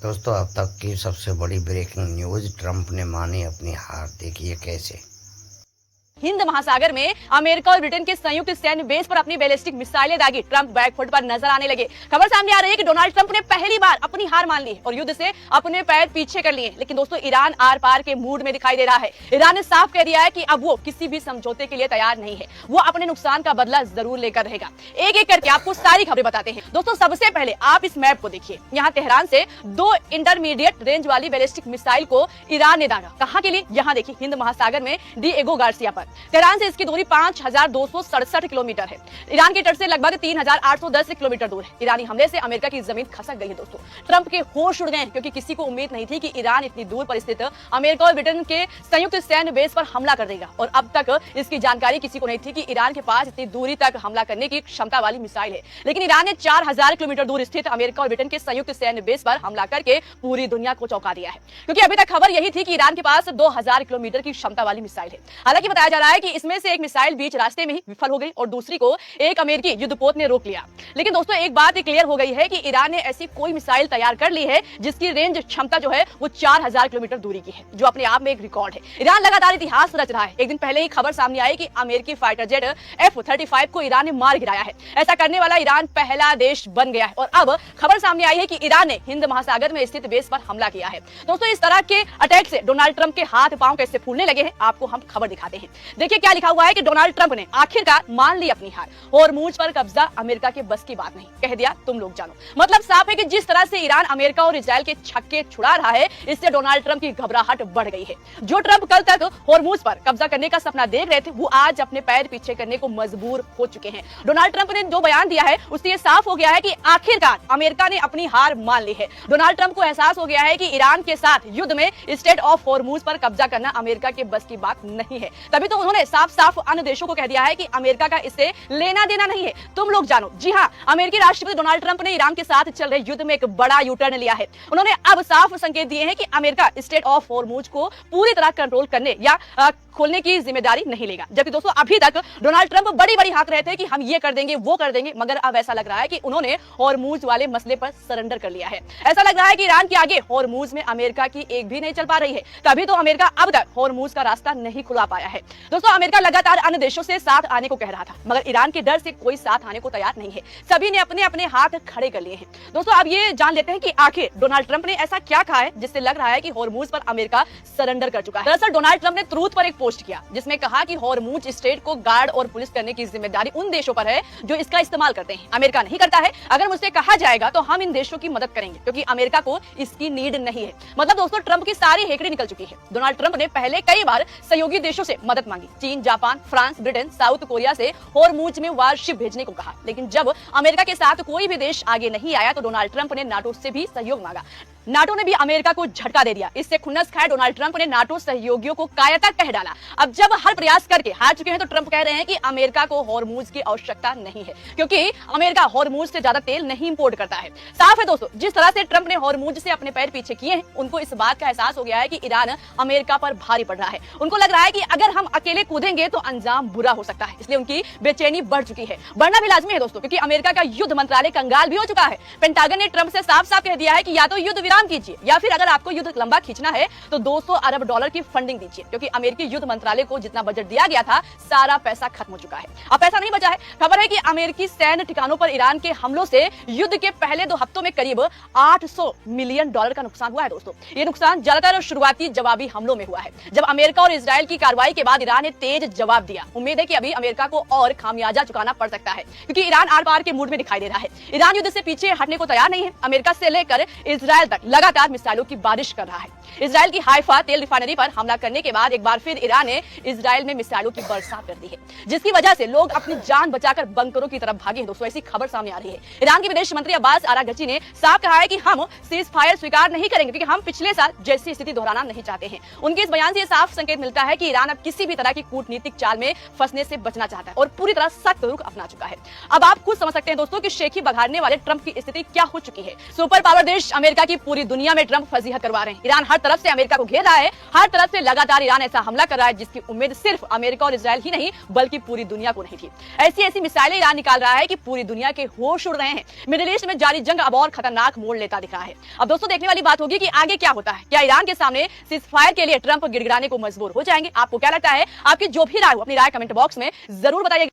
दोस्तों, अब तक की सबसे बड़ी ब्रेकिंग न्यूज, ट्रंप ने मानी अपनी हार। देखिए कैसे। हिंद महासागर में अमेरिका और ब्रिटेन के संयुक्त सैन्य बेस पर अपनी बैलिस्टिक मिसाइलें दागी ट्रंप बैकफुट पर नजर आने लगे। खबर सामने आ रही है कि डोनाल्ड ट्रंप ने पहली बार अपनी हार मान ली और युद्ध से अपने पैर पीछे कर लिए। लेकिन दोस्तों, ईरान आर पार के मूड में दिखाई दे रहा है। ईरान ने साफ कह दिया है कि अब वो किसी भी समझौते के लिए तैयार नहीं है। वो अपने नुकसान का बदला जरूर लेकर रहेगा। एक एक करके आपको सारी खबरें बताते हैं। दोस्तों, सबसे पहले आप इस मैप को देखिए। यहाँ तेहरान से 2 इंटरमीडिएट रेंज वाली बैलिस्टिक मिसाइल को ईरान ने दागा। कहाँ के लिए? यहाँ देखिए, हिंद महासागर में डिएगो गार्सिया पर। तेहरान से इसकी दूरी 5267 किलोमीटर है। ईरान के तट से लगभग 3810 किलोमीटर दूर है। ईरानी हमले से अमेरिका की जमीन खसक गई है। दोस्तों, ट्रंप के होश उड़ गए क्योंकि किसी को उम्मीद नहीं थी कि ईरान इतनी दूर पर स्थित अमेरिका और ब्रिटेन के संयुक्त सैन्य बेस पर हमला कर देगा। और अब तक इसकी जानकारी किसी को नहीं थी कि ईरान के पास इतनी दूरी तक हमला करने की क्षमता वाली मिसाइल है। लेकिन ईरान ने 4000 किलोमीटर दूर स्थित अमेरिका और ब्रिटेन के संयुक्त सैन्य बेस पर हमला करके पूरी दुनिया को चौंका दिया है। क्योंकि अभी तक खबर यही थी कि ईरान के पास 2000 किलोमीटर की क्षमता वाली मिसाइल है। हालांकि बताया जा रहा है कि इसमें से एक मिसाइल बीच रास्ते में ही विफल हो गई और दूसरी को एक अमेरिकी युद्धपोत ने रोक लिया। लेकिन दोस्तों, एक बात क्लियर हो गई है कि ईरान ने ऐसी कोई मिसाइल तैयार कर ली है जिसकी रेंज क्षमता जो है वो 4000 किलोमीटर दूरी की है, जो अपने आप में एक रिकॉर्ड है। ईरान लगातार इतिहास रच रहा है। एक दिन पहले ही खबर सामने आई कि अमेरिकी फाइटर जेट F-35 को ईरान ने मार गिराया है। ऐसा करने वाला ईरान पहला देश बन गया है। और अब खबर सामने आई है कि ईरान ने हिंद महासागर में स्थित बेस पर हमला किया है। दोस्तों, इस तरह के अटैक से डोनाल्ड ट्रंप के हाथ पांव कैसे फूलने लगे हैं, आपको हम खबर दिखाते हैं। देखिए क्या लिखा हुआ है कि डोनाल्ड ट्रंप ने आखिरकार मान ली अपनी हार। होर्मुज पर कब्जा अमेरिका के बस की बात नहीं, कह दिया तुम लोग जानो। मतलब साफ है कि जिस तरह से ईरान अमेरिका और इजराइल के छक्के छुड़ा रहा है, इससे डोनाल्ड ट्रंप की घबराहट बढ़ गई है। जो ट्रंप कल तक होर्मुज पर कब्जा करने का सपना देख रहे थे, वो आज अपने पैर पीछे करने को मजबूर हो चुके हैं। डोनाल्ड ट्रंप ने जो बयान दिया है उससे ये साफ हो गया है कि आखिरकार अमेरिका ने अपनी हार मान ली है। डोनाल्ड ट्रंप को एहसास हो गया है कि ईरान के साथ युद्ध में स्टेट ऑफ होर्मुज पर कब्जा करना अमेरिका के बस की बात नहीं है। तभी तो उन्होंने साफ साफ अन्य देशों को कह दिया है कि अमेरिका का इससे लेना देना नहीं है, तुम लोग जानो। जी हाँ, अमेरिकी राष्ट्रपति डोनाल्ड ट्रंप ने ईरान के साथ चल रहे युद्ध में एक बड़ा यू टर्न लिया है। उन्होंने अब साफ संकेत दिए हैं कि अमेरिका स्टेट ऑफ होर्मुज को पूरी तरह कंट्रोल करने या खोलने की जिम्मेदारी नहीं लेगा। जबकि दोस्तों, अभी तक डोनाल्ड ट्रंप बड़ी बड़ी हाथ रहे थे कि हम ये कर देंगे वो कर देंगे, मगर अब ऐसा लग रहा है कि उन्होंने होर्मुज वाले मसले पर सरेंडर कर लिया है। ऐसा लग रहा है कि ईरान के आगे होर्मुज में अमेरिका की एक भी नहीं चल पा रही है। तभी तो अमेरिका अब तक होर्मुज का रास्ता नहीं खुला पाया है। दोस्तों, अमेरिका लगातार अन्य देशों से साथ आने को कह रहा था, मगर ईरान के डर से कोई साथ आने को तैयार नहीं है। सभी ने अपने अपने हाथ खड़े कर लिए हैं। दोस्तों, अब ये जान लेते हैं कि आखिर डोनाल्ड ट्रंप ने ऐसा क्या कहा है जिससे लग रहा है कि होर्मुज पर अमेरिका सरेंडर कर चुका है। दरअसल डोनाल्ड ट्रंप ने ट्रूथ पर एक पोस्ट किया जिसमें कहा कि होर्मुज स्ट्रेट को गार्ड और पुलिस करने की जिम्मेदारी उन देशों पर है जो इसका इस्तेमाल करते हैं। अमेरिका नहीं करता है। अगर मुझसे कहा जाएगा तो हम इन देशों की मदद करेंगे क्योंकि अमेरिका को इसकी नीड नहीं है। मतलब दोस्तों, ट्रंप की सारी हेकड़ी निकल चुकी है। डोनाल्ड ट्रंप ने पहले कई बार सहयोगी देशों से मदद मांगी। चीन, Japan, France, Britain, south Korea से होर्मुज में वारशिप भेजने को कहा। लेकिन जब अमेरिका के साथ कोई भी देश आगे नहीं आया तो डोनाल्ड ट्रंप ने नाटो से भी सहयोग मांगा। नाटो ने भी अमेरिका को झटका दे दिया। इससे खुन्नस खाए डोनाल्ड ट्रंप ने नाटो सहयोगियों को कायरता कह डाला। अब जब हर प्रयास करके हार चुके हैं तो ट्रंप कह रहे हैं कि अमेरिका को होर्मुज की आवश्यकता नहीं है क्योंकि अमेरिका होर्मुज से ज्यादा तेल नहीं इंपोर्ट करता है। साफ है दोस्तों, जिस तरह से ट्रंप ने होर्मुज से अपने पैर पीछे किए हैं, उनको इस बात का एहसास हो गया है कि ईरान अमेरिका पर भारी पड़ रहा है। उनको लग रहा है कि अगर हम अकेले कूदेंगे तो अंजाम बुरा हो सकता है। इसलिए उनकी बेचैनी बढ़ चुकी है। बढ़ना भी लाजमी है दोस्तों, क्योंकि अमेरिका का युद्ध मंत्रालय कंगाल भी हो चुका है। पेंटागन ने ट्रंप से साफ साफ कह दिया है कि या तो युद्ध विराम कीजिए या फिर अगर आपको युद्ध लंबा खींचना है तो 200 अरब डॉलर की फंडिंग दीजिए, क्योंकि अमेरिकी युद्ध मंत्रालय को जितना बजट दिया गया था सारा पैसा खत्म हो चुका है। अब पैसा नहीं बचा है। खबर है कि अमेरिकी सैन्य ठिकानों पर ईरान के हमलों से युद्ध के पहले 2 हफ्तों में करीब 800 मिलियन डॉलर का नुकसान हुआ है। दोस्तों, ये नुकसान ज्यादातर शुरुआती जवाबी हमलों में हुआ है। जब अमेरिका और इजराइल की कार्रवाई के बाद ईरान ने तेज जवाब दिया। उम्मीद है कि अभी अमेरिका को और खामियाजा चुकाना पड़ सकता है, क्योंकि ईरान आर पार के मूड में दिखाई दे रहा है। ईरान युद्ध से पीछे हटने को तैयार नहीं है। अमेरिका से लेकर इजराइल तक लगातार मिसाइलों की बारिश कर रहा है। इजराइल की हाइफा तेल रिफाइनरी पर हमला करने के बाद एक बार फिर ईरान ने इजराइल में मिसाइलों की बरसात कर दी है, जिसकी वजह से लोग अपनी जान बचाकर बंकरों की तरफ भागे हैं। दोस्तों, ऐसी खबर सामने आ रही है। ईरान के विदेश मंत्री अब्बास आरागची ने साफ कहा है कि हम सीज फायर स्वीकार नहीं करेंगे क्योंकि हम पिछले साल जैसी स्थिति दोहराना नहीं चाहते हैं। उनके इस बयान से यह साफ संकेत मिलता है कि ईरान अब किसी भी तरह की कूटनीतिक चाल में फंसने से बचना चाहता है और पूरी तरह सख्त रुख अपना चुका है। अब आप खुद समझ सकते हैं दोस्तों कि शेखी बघाड़ने वाले ट्रंप की स्थिति क्या हो चुकी है। सुपर पावर देश अमेरिका की पूरी दुनिया में ट्रंप फजीहत करवा रहे हैं। ईरान हर तरफ से अमेरिका को घेर रहा है, हर तरफ से लगातार ईरान ऐसा हमला कर रहा है जिसकी उम्मीद सिर्फ अमेरिका और इजराइल ही नहीं बल्कि पूरी दुनिया को नहीं थी। ऐसी मिसाइलें ईरान निकाल रहा है कि पूरी दुनिया के होश उड़ रहे हैं। मिडिल ईस्ट में जारी जंग अब और खतरनाक मोड़ लेता दिख रहा है। अब दोस्तों देखने वाली बात होगी कि आगे क्या होता है। क्या ईरान के सामने सीज फायर के लिए ट्रंप गिड़गिड़ाने को मजबूर हो जाएंगे? आपको क्या लगता है? आपकी जो भी राय हो अपनी राय कमेंट बॉक्स में जरूर बताइए।